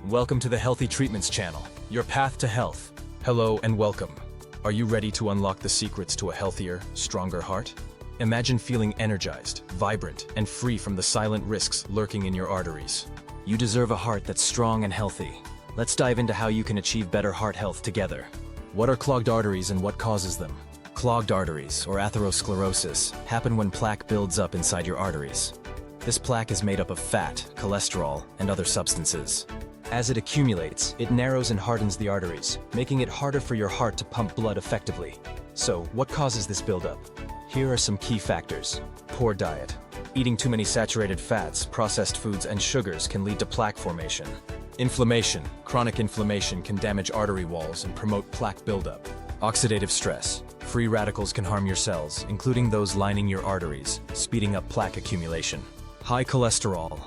Welcome to the Healthy Treatments channel, your path to health. Hello and welcome. Are you ready to unlock the secrets to a healthier, stronger heart? Imagine feeling energized, vibrant, and free from the silent risks lurking in your arteries. You deserve a heart that's strong and healthy. Let's dive into how you can achieve better heart health together. What are clogged arteries and what causes them? Clogged arteries, or atherosclerosis, happen when plaque builds up inside your arteries. This plaque is made up of fat, cholesterol, and other substances. As it accumulates, it narrows and hardens the arteries, making it harder for your heart to pump blood effectively. So, what causes this buildup? Here are some key factors. Poor diet. Eating too many saturated fats, processed foods, and sugars can lead to plaque formation. Inflammation. Chronic inflammation can damage artery walls and promote plaque buildup. Oxidative stress. Free radicals can harm your cells, including those lining your arteries, speeding up plaque accumulation. High cholesterol.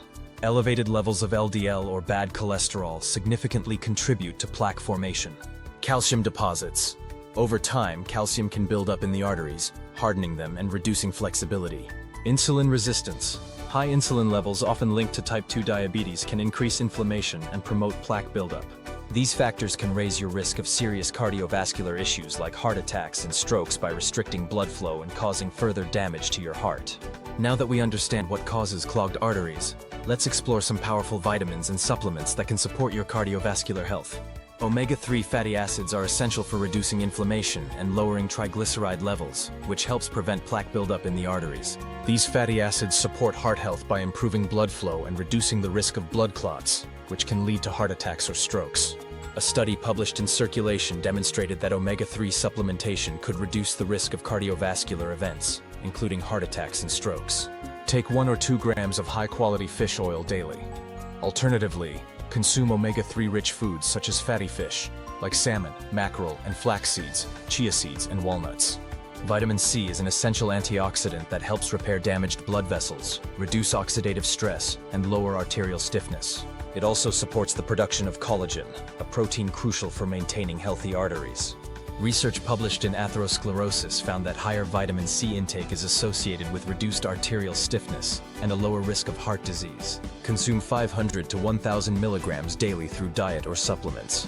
Elevated levels of LDL or bad cholesterol significantly contribute to plaque formation. Calcium deposits. Over time, calcium can build up in the arteries, hardening them and reducing flexibility. Insulin resistance. High insulin levels, often linked to type 2 diabetes, can increase inflammation and promote plaque buildup. These factors can raise your risk of serious cardiovascular issues like heart attacks and strokes by restricting blood flow and causing further damage to your heart. Now that we understand what causes clogged arteries, let's explore some powerful vitamins and supplements that can support your cardiovascular health. Omega-3 fatty acids are essential for reducing inflammation and lowering triglyceride levels, which helps prevent plaque buildup in the arteries. These fatty acids support heart health by improving blood flow and reducing the risk of blood clots, which can lead to heart attacks or strokes. A study published in Circulation demonstrated that omega-3 supplementation could reduce the risk of cardiovascular events, including heart attacks and strokes. Take 1 or 2 grams of high-quality fish oil daily. Alternatively, consume omega-3 rich foods such as fatty fish, like salmon, mackerel, and flax seeds, chia seeds, and walnuts. Vitamin C is an essential antioxidant that helps repair damaged blood vessels, reduce oxidative stress, and lower arterial stiffness. It also supports the production of collagen, a protein crucial for maintaining healthy arteries. Research published in Atherosclerosis found that higher vitamin C intake is associated with reduced arterial stiffness and a lower risk of heart disease. Consume 500 to 1,000 milligrams daily through diet or supplements.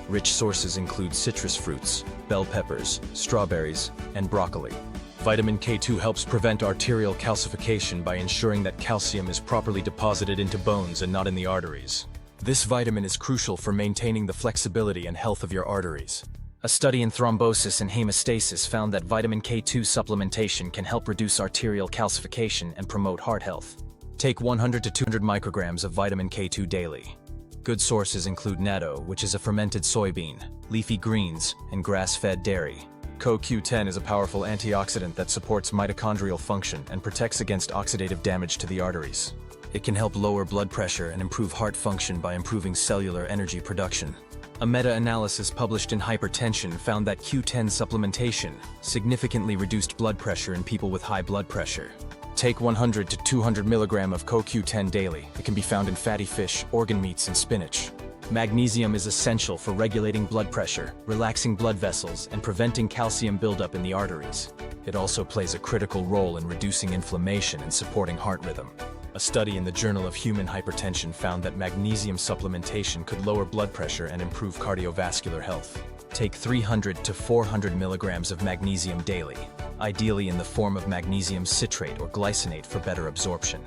Rich sources include citrus fruits, bell peppers, strawberries, and broccoli. Vitamin K2 helps prevent arterial calcification by ensuring that calcium is properly deposited into bones and not in the arteries. This vitamin is crucial for maintaining the flexibility and health of your arteries. A study in thrombosis and hemostasis found that vitamin K2 supplementation can help reduce arterial calcification and promote heart health. Take 100 to 200 micrograms of vitamin K2 daily. Good sources include natto, which is a fermented soybean, leafy greens, and grass-fed dairy. CoQ10 is a powerful antioxidant that supports mitochondrial function and protects against oxidative damage to the arteries. It can help lower blood pressure and improve heart function by improving cellular energy production. A meta-analysis published in Hypertension found that Q10 supplementation significantly reduced blood pressure in people with high blood pressure. Take 100 to 200 milligram of CoQ10 daily. It can be found in fatty fish, organ meats, and spinach. Magnesium is essential for regulating blood pressure, relaxing blood vessels, and preventing calcium buildup in the arteries. It also plays a critical role in reducing inflammation and supporting heart rhythm. A study in the Journal of Human Hypertension found that magnesium supplementation could lower blood pressure and improve cardiovascular health. Take 300 to 400 milligrams of magnesium daily, ideally in the form of magnesium citrate or glycinate for better absorption.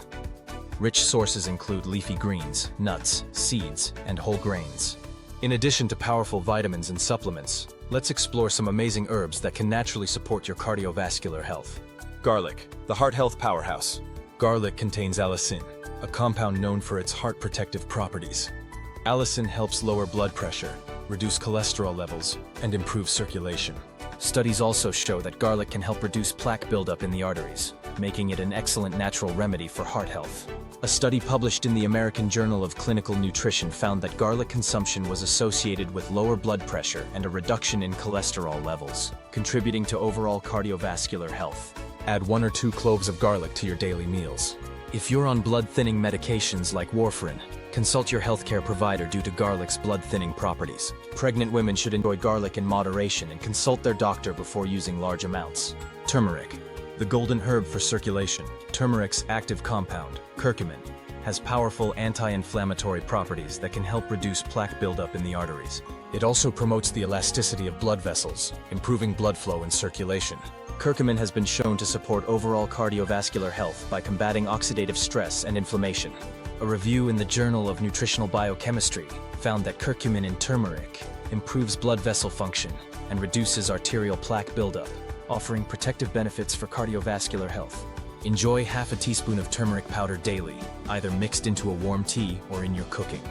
Rich sources include leafy greens, nuts, seeds, and whole grains. In addition to powerful vitamins and supplements, let's explore some amazing herbs that can naturally support your cardiovascular health. Garlic, the heart health powerhouse. Garlic contains allicin, a compound known for its heart protective properties. Allicin helps lower blood pressure, reduce cholesterol levels, and improve circulation. Studies also show that garlic can help reduce plaque buildup in the arteries, making it an excellent natural remedy for heart health. A study published in the American Journal of Clinical Nutrition found that garlic consumption was associated with lower blood pressure and a reduction in cholesterol levels, contributing to overall cardiovascular health. Add 1 or 2 cloves of garlic to your daily meals. If you're on blood-thinning medications like warfarin, consult your healthcare provider due to garlic's blood-thinning properties. Pregnant women should enjoy garlic in moderation and consult their doctor before using large amounts. Turmeric, the golden herb for circulation. Turmeric's active compound, curcumin, has powerful anti-inflammatory properties that can help reduce plaque buildup in the arteries. It also promotes the elasticity of blood vessels, improving blood flow and circulation. Curcumin has been shown to support overall cardiovascular health by combating oxidative stress and inflammation. A review in the Journal of Nutritional Biochemistry found that curcumin in turmeric improves blood vessel function and reduces arterial plaque buildup, offering protective benefits for cardiovascular health. Enjoy half a teaspoon of turmeric powder daily, either mixed into a warm tea or in your cooking.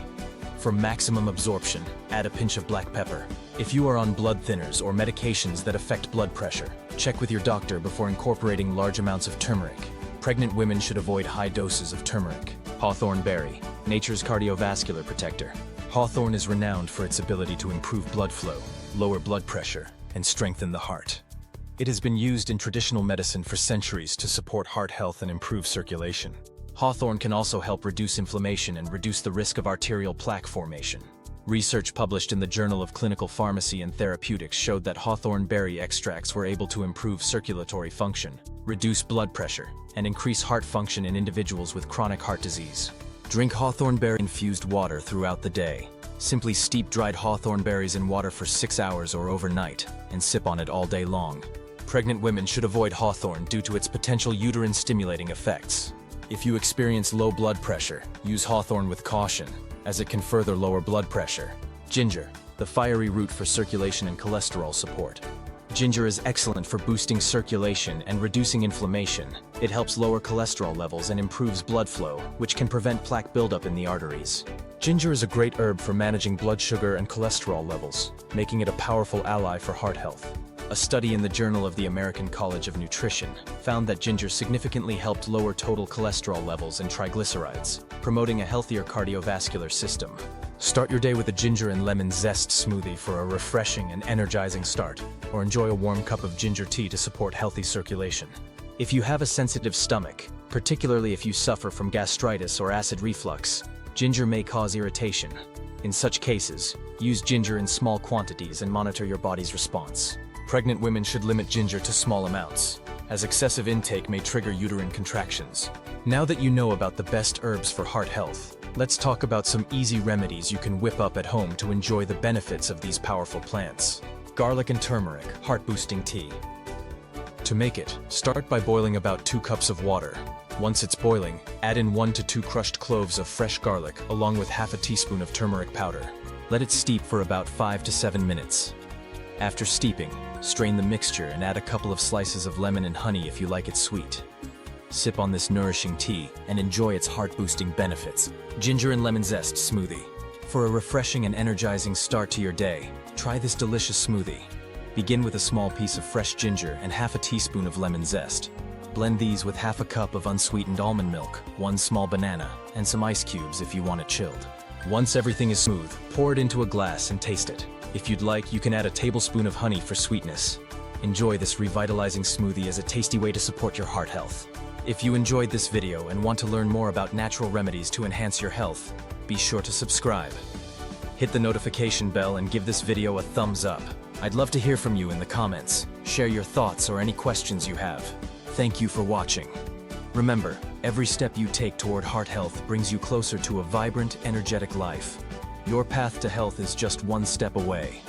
For maximum absorption, add a pinch of black pepper. If you are on blood thinners or medications that affect blood pressure, check with your doctor before incorporating large amounts of turmeric. Pregnant women should avoid high doses of turmeric. Hawthorn berry, nature's cardiovascular protector. Hawthorn is renowned for its ability to improve blood flow, lower blood pressure, and strengthen the heart. It has been used in traditional medicine for centuries to support heart health and improve circulation. Hawthorn can also help reduce inflammation and reduce the risk of arterial plaque formation. Research published in the Journal of Clinical Pharmacy and Therapeutics showed that hawthorn berry extracts were able to improve circulatory function, reduce blood pressure, and increase heart function in individuals with chronic heart disease. Drink hawthorn berry infused water throughout the day. Simply steep dried hawthorn berries in water for 6 hours or overnight, and sip on it all day long. Pregnant women should avoid hawthorn due to its potential uterine-stimulating effects. If you experience low blood pressure, use hawthorn with caution, as it can further lower blood pressure. Ginger, the fiery root for circulation and cholesterol support. Ginger is excellent for boosting circulation and reducing inflammation. It helps lower cholesterol levels and improves blood flow, which can prevent plaque buildup in the arteries. Ginger is a great herb for managing blood sugar and cholesterol levels, making it a powerful ally for heart health. A study in the Journal of the American College of Nutrition found that ginger significantly helped lower total cholesterol levels and triglycerides, promoting a healthier cardiovascular system. Start your day with a ginger and lemon zest smoothie for a refreshing and energizing start, or enjoy a warm cup of ginger tea to support healthy circulation. If you have a sensitive stomach, particularly if you suffer from gastritis or acid reflux, ginger may cause irritation. In such cases, use ginger in small quantities and monitor your body's response. Pregnant women should limit ginger to small amounts, as excessive intake may trigger uterine contractions. Now that you know about the best herbs for heart health, let's talk about some easy remedies you can whip up at home to enjoy the benefits of these powerful plants. Garlic and turmeric, heart-boosting tea. To make it, start by boiling about 2 cups of water. Once it's boiling, add in 1 to 2 crushed cloves of fresh garlic along with half a teaspoon of turmeric powder. Let it steep for about 5 to 7 minutes. After steeping, strain the mixture and add a couple of slices of lemon and honey if you like it sweet. Sip on this nourishing tea and enjoy its heart-boosting benefits. Ginger and lemon zest smoothie. For a refreshing and energizing start to your day, try this delicious smoothie. Begin with a small piece of fresh ginger and half a teaspoon of lemon zest. Blend these with half a cup of unsweetened almond milk, 1 small banana, and some ice cubes if you want it chilled. Once everything is smooth, pour it into a glass and taste it. If you'd like, you can add a tablespoon of honey for sweetness. Enjoy this revitalizing smoothie as a tasty way to support your heart health. If you enjoyed this video and want to learn more about natural remedies to enhance your health, be sure to subscribe. Hit the notification bell and give this video a thumbs up. I'd love to hear from you in the comments. Share your thoughts or any questions you have. Thank you for watching. Remember, every step you take toward heart health brings you closer to a vibrant, energetic life. Your path to health is just one step away.